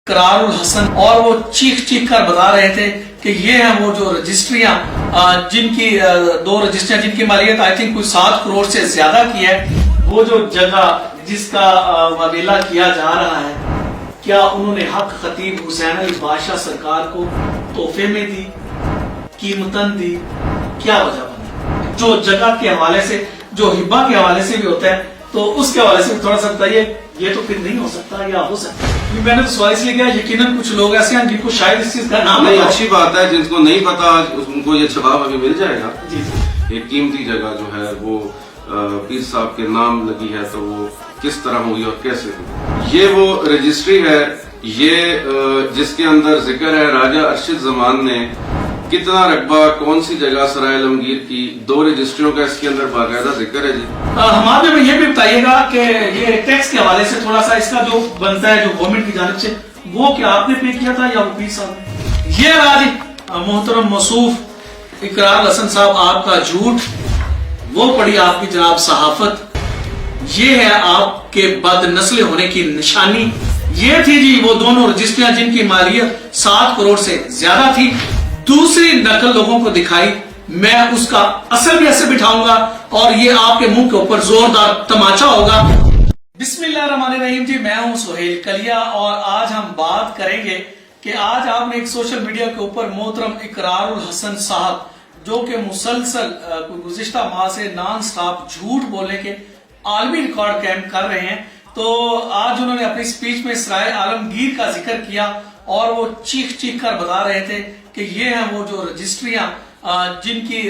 اقرار الحسن، اور وہ چیخ چیخ کر بتا رہے تھے کہ یہ ہیں وہ جو رجسٹریاں جن کی دو رجسٹریاں جن کی مالیت آئی تھنک کوئی 7 کروڑ سے زیادہ کی ہے، وہ جو جگہ جس کا وبیلہ کیا جا رہا ہے، کیا انہوں نے حق خطیب حسین علی بادشاہ سرکار کو تحفے میں دی، قیمتاً دی؟ کیا وجہ بنی؟ جو جگہ کے حوالے سے، جو ہبہ کے حوالے سے بھی ہوتا ہے، تو اس کے حوالے سے تھوڑا سا بتائیے. یہ تو پھر نہیں ہو سکتا یا ہو سکتا ہے؟ میں نے تو سوال اس لیے کیا، یقیناً کچھ لوگ ایسے ہیں جن کو شاید اس چیز کا نام نہیں. اچھی بات ہے، جن کو نہیں پتا ان کو یہ جواب ابھی مل جائے گا. جی ایک قیمتی جگہ جو ہے وہ پیر صاحب کے نام لگی ہے، تو وہ کس طرح ہوئی اور کیسے ہوئی. یہ وہ رجسٹری ہے، یہ جس کے اندر ذکر ہے راجہ ارشد زمان نے کتنا رقبہ کون سی جگہ سرائے عالمگیر کی، 2 رجسٹریوں کا اس کے اندر باقاعدہ ذکر ہے. جی ہمارے میں یہ بھی بتائیے گا کہ یہ ٹیکس کے حوالے سے تھوڑا سا اس کا جو بنتا ہے جو گورنمنٹ کی جانب سے، وہ کیا آپ نے پے کیا تھا یا وہ پیر صاحب نے؟ یہ رہا جی محترم موصوف اقرار الحسن صاحب آپ کا جھوٹ، وہ پڑی آپ کی جناب صحافت، یہ ہے آپ کے بد نسل ہونے کی نشانی. یہ تھی جی وہ دونوں رجسٹریاں جن کی مالیت 7 کروڑ سے زیادہ تھی. دوسری نقل لوگوں کو دکھائی، میں اس کا اثر بھی ایسے بٹھاؤں گا اور یہ آپ کے منہ کے اوپر زوردار تماچا ہوگا. بسم اللہ الرحمن الرحیم. جی میں ہوں سہیل کلیا اور آج ہم بات کریں گے کہ آج آپ نے ایک سوشل میڈیا کے اوپر محترم اقرار الحسن صاحب جو کہ مسلسل گزشتہ ماہ سے نان سٹاپ جھوٹ بولنے کے عالمی ریکارڈ قائم کر رہے ہیں، تو آج انہوں نے اپنی سپیچ میں سرائے عالمگیر کا ذکر کیا اور وہ چیخ چیخ کر بتا رہے تھے کہ یہ ہیں وہ جو رجسٹریاں جن کی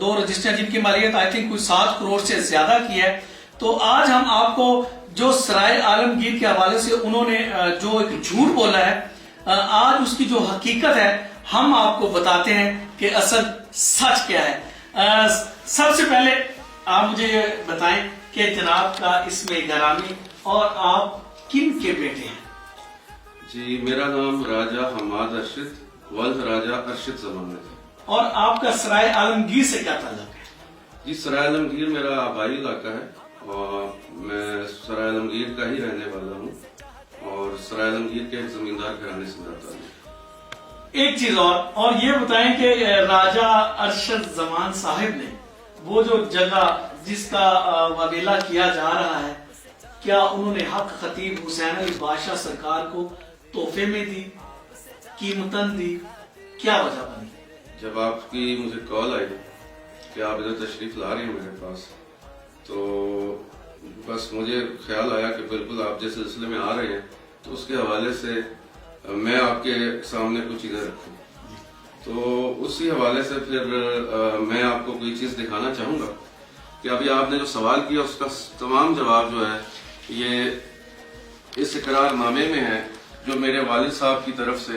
2 رجسٹریاں جن کی مالیت آئی تھنک کوئی 7 کروڑ سے زیادہ کی ہے. تو آج ہم آپ کو جو سرائے عالمگیر کے حوالے سے انہوں نے جو ایک جھوٹ بولا ہے، آج اس کی جو حقیقت ہے ہم آپ کو بتاتے ہیں کہ اصل سچ کیا ہے. سب سے پہلے آپ مجھے یہ بتائیں کہ جناب کا اسم گرامی اور آپ کن کے بیٹے ہیں؟ جی میرا نام راجہ حماد ارشد ولد راجہ ارشد زمان ہے. اور آپ کا سرائے عالمگیر سے کیا تعلق ہے؟ جی سرائے عالمگیر میرا آبائی علاقہ ہے اور میں سرائے عالمگیر کا ہی رہنے والا ہوں اور سرائے عالمگیر کے ایک زمیندار گھرانے سے میرا تعلق ہے. ایک چیز اور یہ بتائیں کہ راجہ ارشد زمان صاحب نے وہ جو جگہ جس کا وبیلہ کیا جا رہا ہے، کیا انہوں نے حق خطیب حسین علی بادشاہ سرکار کو تحفے میں دی، قیمتاً دی؟ کیا وجہ بنی؟ جب آپ کی مجھے کال آئی کہ آپ ادھر تشریف لا رہے ہیں میرے پاس، تو بس مجھے خیال آیا کہ بالکل آپ جس سلسلے میں آ رہے ہیں تو اس کے حوالے سے میں آپ کے سامنے کچھ چیزیں رکھوں. تو اسی حوالے سے پھر میں آپ کو کوئی چیز دکھانا چاہوں گا کہ ابھی آپ نے جو سوال کیا اس کا تمام جواب جو ہے یہ اس اقرار نامے میں ہے جو میرے والد صاحب کی طرف سے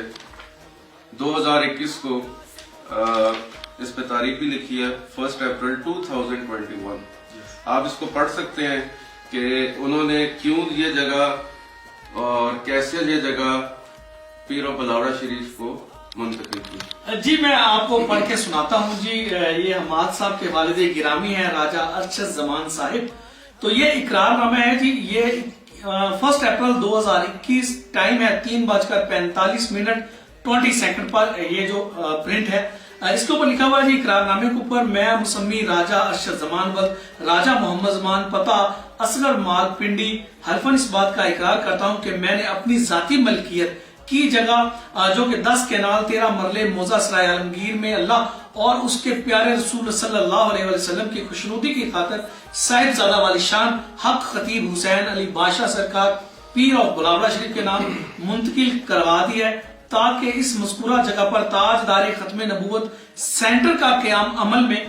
2021 کو اس پہ تاریخ بھی لکھی ہے 1 اپریل 2021. آپ اس کو پڑھ سکتے ہیں کہ انہوں نے کیوں یہ جگہ اور کیسے یہ جگہ پیر و بلاوڑہ شریف کو منتقل کی. جی میں آپ کو پڑھ کے سناتا ہوں. جی یہ حماد صاحب کے والد گرامی ہیں راجہ ارشد زمان صاحب. تو یہ اقرار نامہ ہے جی، یہ 1 اپریل 2021 ٹائم ہے 3:45 پر یہ جو پرنٹ ہے اس کے اوپر لکھا ہوا ہے جی اقرار نامے کے اوپر، میں مسمی راجہ ارشد زمان ولد راجہ محمد زمان پتہ اصغر مال پنڈی حلفاً اس بات کا اقرار کرتا ہوں کہ میں نے اپنی ذاتی ملکیت کی جگہ جو کہ 10 کینال 13 مرلے موضع سرائے عالمگیر میں اللہ اور اس کے پیارے رسول صلی اللہ علیہ وسلم کی خوشنودی کی خاطر صاحب زادہ والی شان حق خطیب حسین علی بادشاہ سرکار پیر اور بلاوڑہ شریف کے نام منتقل کروا دیا ہے تاکہ اس مذکورہ جگہ پر تاجدار ختم نبوت سینٹر کا قیام عمل میں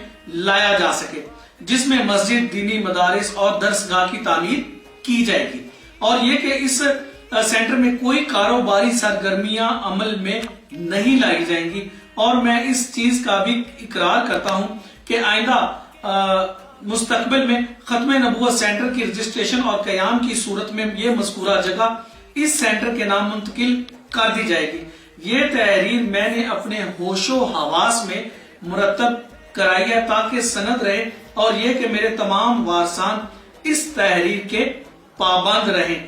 لایا جا سکے، جس میں مسجد، دینی مدارس اور درسگاہ کی تعمیر کی جائے گی، اور یہ کہ اس سینٹر میں کوئی کاروباری سرگرمیاں عمل میں نہیں لائی جائیں گی. اور میں اس چیز کا بھی اقرار کرتا ہوں کہ آئندہ مستقبل میں ختم نبوت سینٹر کی رجسٹریشن اور قیام کی صورت میں یہ مذکورہ جگہ اس سینٹر کے نام منتقل کر دی جائے گی. یہ تحریر میں نے اپنے ہوش و حواس میں مرتب کرائی ہے تاکہ سند رہے اور یہ کہ میرے تمام وارثان اس تحریر کے پابند رہیں.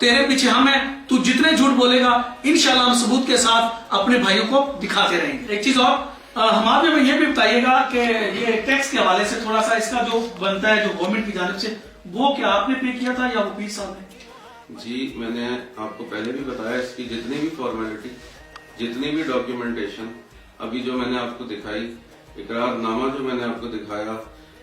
تیرے پیچھے ہم ہیں, تو جتنے جھوٹ بولے گا انشاءاللہ ہم ثبوت کے ساتھ اپنے بھائیوں کو دکھاتے رہیں گے. ایک چیز اور ہمارے میں یہ بھی بتائیے گا کہ یہ ٹیکس کے حوالے سے تھوڑا سا اس کا جو بنتا ہے جو گورنمنٹ کی جانب سے, وہ کیا آپ نے پے کیا تھا یا وہ پیر صاحب نے؟ جی میں نے آپ کو پہلے بھی بتایا, اس کی جتنی بھی فارمیلٹی, جتنی بھی ڈاکیومنٹیشن ابھی جو میں نے آپ کو دکھائی, اقرار نامہ جو میں نے آپ کو دکھایا,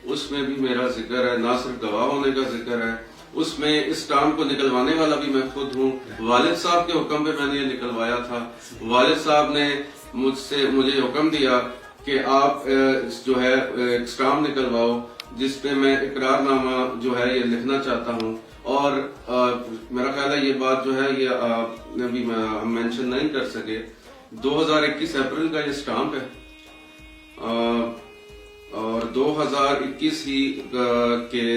اس میں بھی میرا ذکر ہے, نہ صرف گواہ ہونے کا ذکر ہے, اس میں اس کام کو نکلوانے والا بھی میں خود ہوں. والد صاحب کے حکم پہ میں نے یہ نکلوایا تھا. والد صاحب نے مجھے حکم دیا کہ آپ جو ہے اسٹامپ نکلواؤ جس پہ میں اقرار نامہ جو ہے یہ لکھنا چاہتا ہوں. اور میرا خیال ہے یہ بات جو ہے یہ ابھی ہم مینشن نہیں کر سکے, 2021 اپریل کا یہ اسٹامپ ہے اور 2021 ہی کے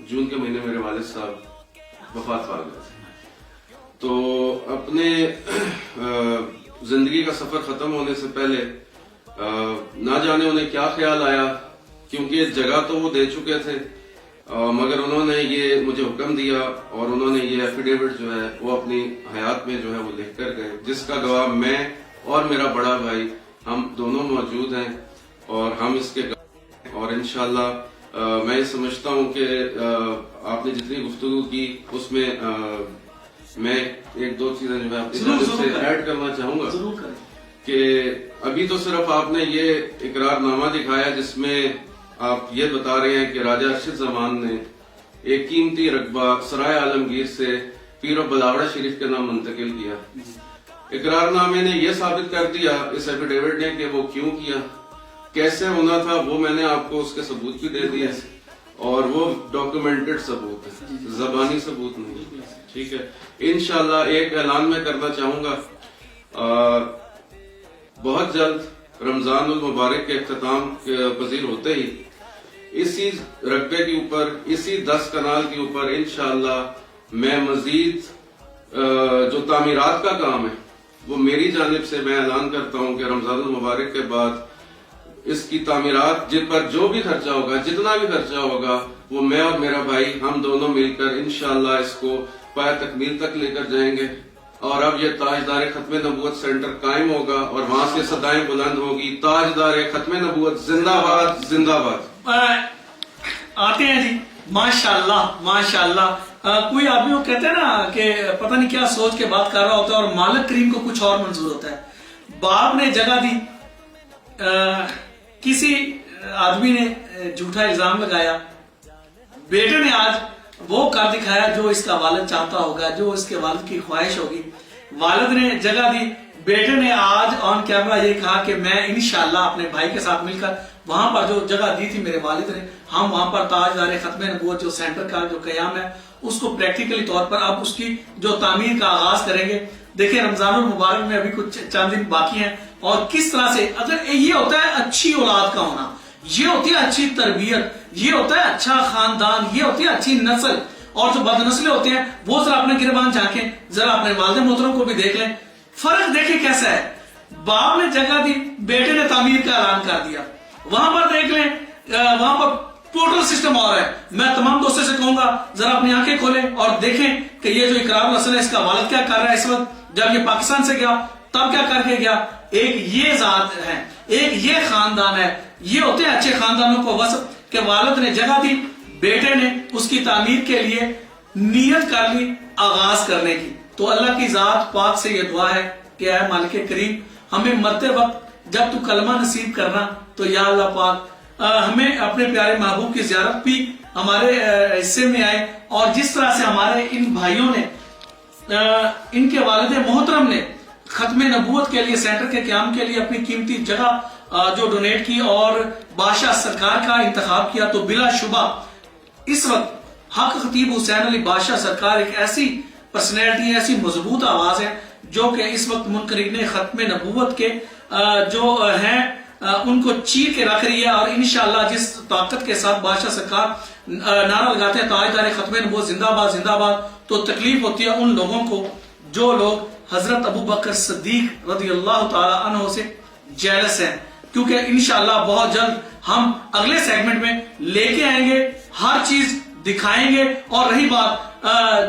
جون کے مہینے میرے والد صاحب وفات پا گئے. تو اپنے زندگی کا سفر ختم ہونے سے پہلے نہ جانے انہیں کیا خیال آیا, کیونکہ جگہ تو وہ دے چکے تھے, مگر انہوں نے یہ مجھے حکم دیا اور انہوں نے یہ ایفیڈیوٹ جو ہے وہ اپنی حیات میں جو ہے وہ لکھ کر گئے, جس کا گواہ میں اور میرا بڑا بھائی ہم دونوں موجود ہیں. اور ہم اس کے اور انشاءاللہ میں یہ سمجھتا ہوں کہ آپ نے جتنی گفتگو کی اس میں میں ایک دو چیزیں جو ہے اپنی طرف سے ایڈ کرنا چاہوں گا کہ ابھی تو صرف آپ نے یہ اقرار نامہ دکھایا جس میں آپ یہ بتا رہے ہیں کہ راجہ ارشد زمان نے ایک قیمتی رقبہ سرائے عالمگیر سے پیر و بلاوڑہ شریف کے نام منتقل کیا. اقرار نامے نے یہ ثابت کر دیا اس ایفیڈیوٹ نے کہ وہ کیوں کیا, کیسے ہونا تھا, وہ میں نے آپ کو اس کے ثبوت بھی دے دیے اور وہ ڈاکیومنٹڈ ثبوت ہے, زبانی ثبوت نہیں. ٹھیک ہے, انشاءاللہ ایک اعلان میں کرنا چاہوں گا, بہت جلد رمضان المبارک کے اختتام پذیر ہوتے ہی اسی رقبے کے اوپر, اسی 10 کنال کے اوپر انشاءاللہ میں مزید جو تعمیرات کا کام ہے وہ میری جانب سے میں اعلان کرتا ہوں کہ رمضان المبارک کے بعد اس کی تعمیرات جن پر جو بھی خرچہ ہوگا, جتنا بھی خرچہ ہوگا, وہ میں اور میرا بھائی ہم دونوں مل کر انشاءاللہ اس کو پایہ تکمیل تک لے کر جائیں گے. اور اب یہ تاجدار ختم نبوت سینٹر قائم ہوگا اور وہاں سے صدائیں بلند ہوگی, تاجدار ختم نبوت زندہ باد زندہ باد. آتے ہیں جی, ماشاءاللہ ماشاءاللہ. کوئی آدمی وہ کہتے ہیں نا کہ پتہ نہیں کیا سوچ کے بات کر رہا ہوتا ہے اور مالک کریم کو کچھ اور منظور ہوتا ہے. باپ نے جگہ دی, کسی آدمی نے جھوٹا الزام لگایا, بیٹے نے آج وہ کر دکھایا جو اس کا والد چاہتا ہوگا, جو اس کے والد کی خواہش ہوگی. والد نے جگہ دی, بیٹے نے آج آن کیمرہ یہ کہا کہ میں انشاءاللہ اپنے بھائی کے ساتھ مل کر وہاں پر جو جگہ دی تھی میرے والد نے, ہم وہاں پر تاجدار ختم نبوت جو سینٹر کا جو قیام ہے اس کو پریکٹیکلی طور پر اب اس کی جو تعمیر کا آغاز کریں گے. دیکھیں رمضان المبارک میں ابھی کچھ چند دن باقی ہیں اور کس طرح سے اگر یہ ہوتا ہے اچھی اولاد کا ہونا, یہ ہوتی ہے اچھی تربیت, یہ ہوتا ہے اچھا خاندان, یہ ہوتی ہے اچھی نسل. اور جو بد نسلیں ہوتے ہیں وہ ذرا اپنے گربان جھانکیں, ذرا اپنے والد محترم کو بھی دیکھ لیں, فرق دیکھیں کیسا ہے. باپ نے جگہ دی, بیٹے نے تعمیر کا اعلان کر دیا. وہاں پر دیکھ لیں, وہاں پر ٹوٹل سسٹم اور ہے. میں تمام دوستوں سے کہوں گا ذرا اپنی آنکھیں کھولیں اور دیکھیں کہ یہ جو اقرار الاصل ہے اس کا والد کیا کر رہا ہے اس وقت, جب یہ پاکستان سے گیا تب کیا کر کے گیا. ایک یہ ذات ہے, ایک یہ خاندان ہے, یہ ہوتے ہیں اچھے خاندانوں کو وصف کہ والد نے جگہ دی, بیٹے نے اس کی تعمیر کے لیے نیت کر لی آغاز کرنے کی. تو اللہ کی ذات پاک سے یہ دعا ہے کہ اے مالک کریم ہمیں مرتے وقت جب تو کلمہ نصیب کرنا تو یا اللہ پاک ہمیں اپنے پیارے محبوب کی زیارت بھی ہمارے حصے میں آئے. اور جس طرح سے ہمارے ان بھائیوں نے, ان کے والد محترم نے ختم نبوت کے لیے سینٹر کے قیام کے لیے اپنی قیمتی جگہ جو ڈونیٹ کی اور بادشاہ سرکار کا انتخاب کیا, تو بلا شبہ اس وقت حق خطیب حسین علی بادشاہ سرکار ایک ایسی پرسنالٹی, ایسی مضبوط آواز ہے جو کہ اس وقت منکرین ختم نبوت کے جو ہیں ان کو چیر کے رکھ رہی ہے. اور انشاءاللہ جس طاقت کے ساتھ بادشاہ سرکار نعرہ لگاتے ہیں تاجدار ختم نبوت زندہ باد زندہ باد, تو تکلیف ہوتی ہے ان لوگوں کو جو لوگ حضرت ابو بکر صدیق رضی اللہ تعالی عنہ سے جیلس ہیں, کیونکہ انشاءاللہ بہت جلد ہم اگلے سیگمنٹ میں لے کے آئیں گے, ہر چیز دکھائیں گے. اور رہی بات